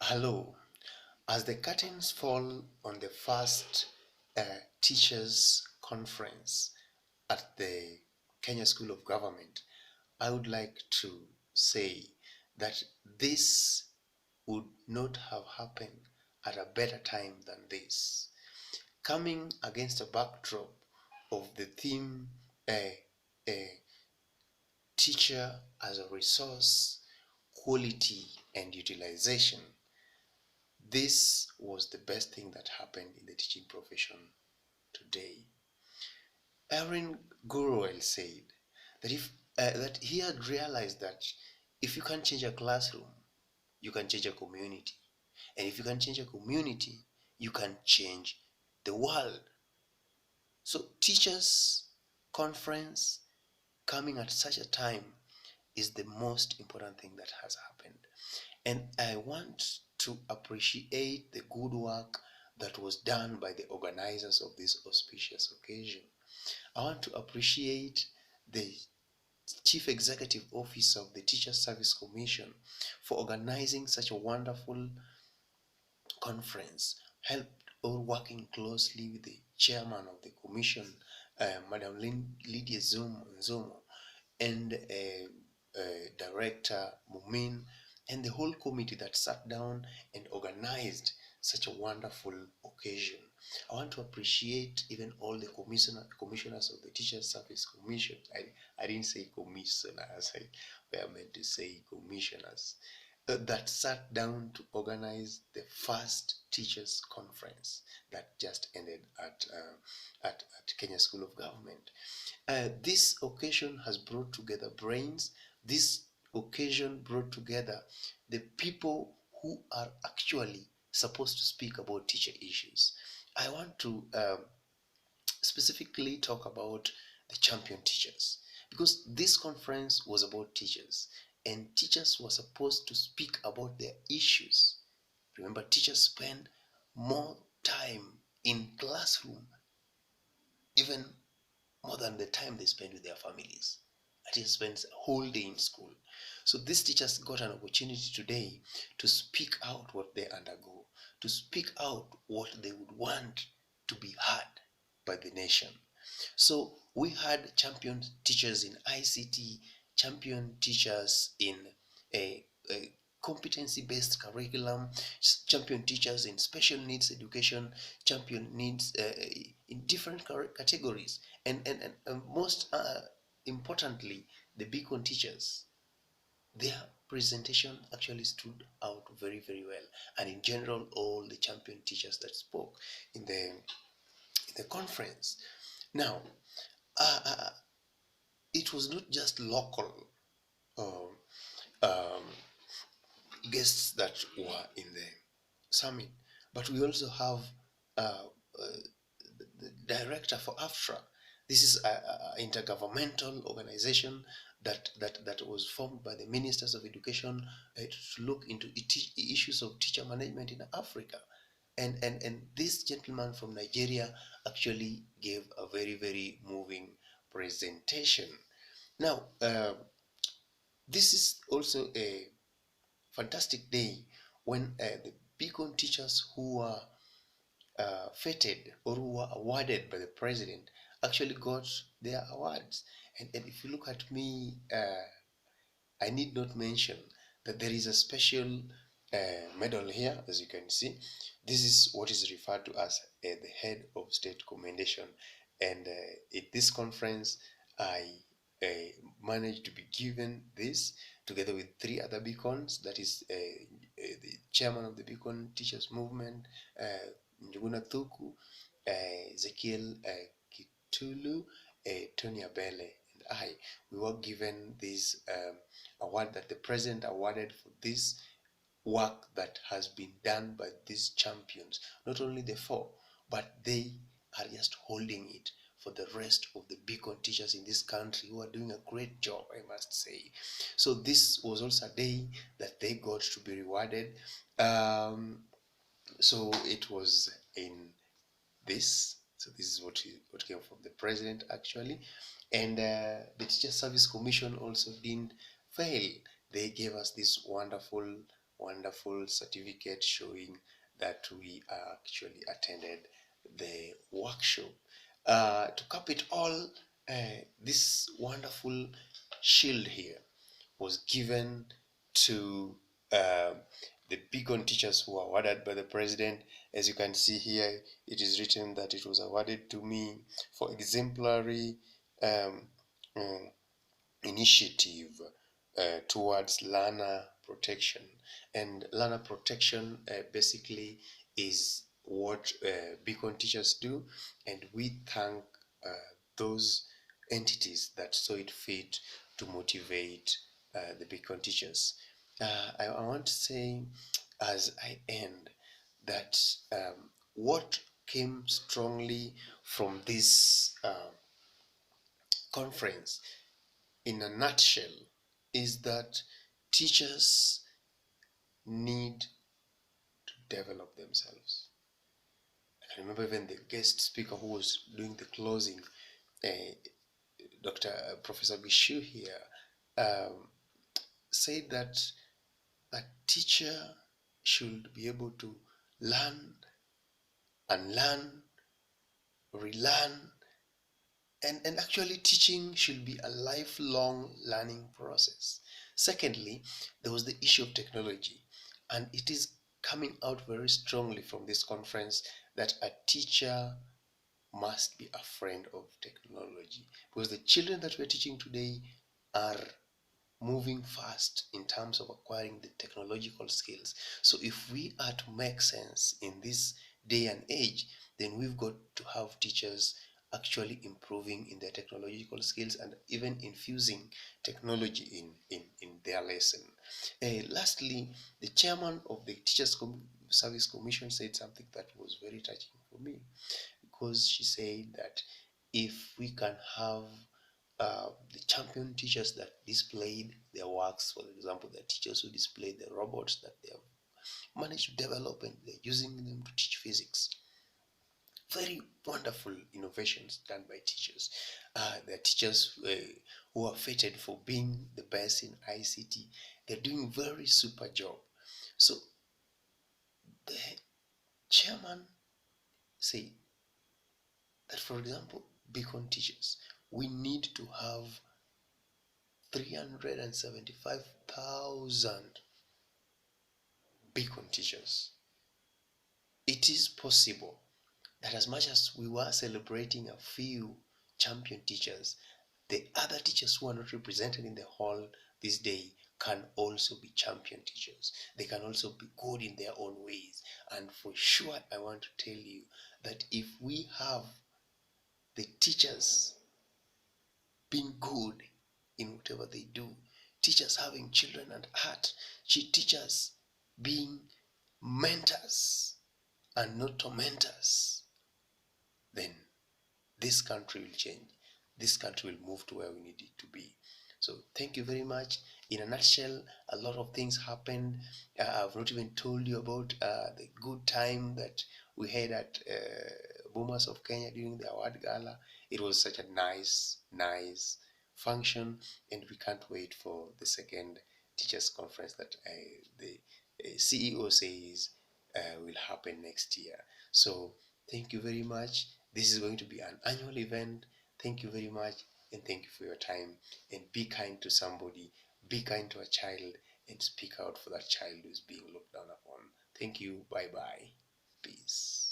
Hello. As the curtains fall on the first teachers' conference at the Kenya School of Government, I would like to say that this would not have happened at a better time than this. Coming against a backdrop of the theme uh, teacher as a resource, quality, and utilization, this was the best thing that happened in the teaching profession today. Aaron Gurwell said that that he had realized that if you can change a classroom, you can change a community, and if you can change a community, you can change the world. So, teachers' conference coming at such a time is the most important thing that has happened. And I want to appreciate the good work that was done by the organizers of this auspicious occasion. I want to appreciate the Chief Executive Officer of the Teacher Service Commission for organizing such a wonderful conference, helped or working closely with the chairman of the commission, Madam Lydia Nzomo, and Director Mumin, and the whole committee that sat down and organized such a wonderful occasion. I want to appreciate even all the commissioners of the Teacher Service Commission. I didn't say commissioners, I were meant to say commissioners. That sat down to organize the first teachers conference that just ended at Kenya School of Government. This occasion has brought together brains. This occasion brought together the people who are actually supposed to speak about teacher issues. I want to specifically talk about the champion teachers, because this conference was about teachers and teachers were supposed to speak about their issues. Remember, teachers spend more time in classroom, even more than the time they spend with their families. A teacher spends a whole day in school. So these teachers got an opportunity today to speak out what they undergo, to speak out what they would want to be heard by the nation. So we had champion teachers in ICT, champion teachers in a competency-based curriculum, champion teachers in special needs education, champion needs in different categories, and most importantly, the beacon teachers. Their presentation actually stood out very, very well, and in general, all the champion teachers that spoke in the conference. Now, uh, it was not just local um, um, guests that were in the summit, but we also have uh, the director for AFTRA. This is an intergovernmental organization that was formed by the ministers of education to look into issues of teacher management in Africa. And this gentleman from Nigeria actually gave a very, very moving presentation. Now, this is also a fantastic day when the beacon teachers who were feted or who were awarded by the president actually got their awards. And if you look at me, I need not mention that there is a special medal here, as you can see. This is what is referred to as the head of state commendation. And at this conference, I managed to be given this together with three other beacons. That is the chairman of the Beacon Teachers Movement, Njuguna Thuku, Ezekiel Kitulu, Tony Abele, and I. We were given this award that the president awarded for this work that has been done by these champions. Not only the four, but they are just holding it for the rest of the beacon teachers in this country who are doing a great job, I must say. So this was also a day that they got to be rewarded. So it was in this. So this is what came from the president actually. And the Teacher Service Commission also didn't fail. They gave us this wonderful wonderful certificate showing that we actually attended the workshop. To cap it all, this wonderful shield here was given to the beacon teachers who were awarded by the president. As you can see here, it is written that it was awarded to me for exemplary um, um, initiative towards learner protection. And learner protection basically is what beacon teachers do, and we thank those entities that saw it fit to motivate the beacon teachers. I want to say, as I end, that what came strongly from this conference in a nutshell is that teachers need to develop themselves. I remember even the guest speaker who was doing the closing, uh, Dr. Professor Bishu here, um, said that a teacher should be able to learn, unlearn, relearn, and actually teaching should be a lifelong learning process. Secondly, there was the issue of technology, and it is coming out very strongly from this conference that a teacher must be a friend of technology, because the children that we're teaching today are moving fast in terms of acquiring the technological skills. So if we are to make sense in this day and age, then we've got to have teachers actually improving in their technological skills and even infusing technology in their lesson. Lastly, the chairman of the Service Commission said something that was very touching for me, because she said that if we can have the champion teachers that displayed their works, for example, the teachers who displayed the robots that they have managed to develop and they're using them to teach physics. Very wonderful innovations done by teachers. There are teachers who are fated for being the best in ICT. They're doing very super job. So the chairman said that, for example, beacon teachers, we need to have 375,000 beacon teachers. It is possible that as much as we were celebrating a few champion teachers, the other teachers who are not represented in the hall this day can also be champion teachers. They can also be good in their own ways. And for sure, I want to tell you that if we have the teachers being good in whatever they do, teachers having children at heart, teachers being mentors and not tormentors, then this country will change. This country will move to where we need it to be. So thank you very much. In a nutshell, a lot of things happened. I've not even told you about the good time that we had at Boomers of Kenya during the award gala. It was such a nice function, and we can't wait for the second teachers conference that the CEO says will happen next year. So thank you very much. This is going to be an annual event. Thank you very much, and thank you for your time. And be kind to somebody, be kind to a child, and speak out for that child who is being looked down upon. Thank you. Bye bye. Peace.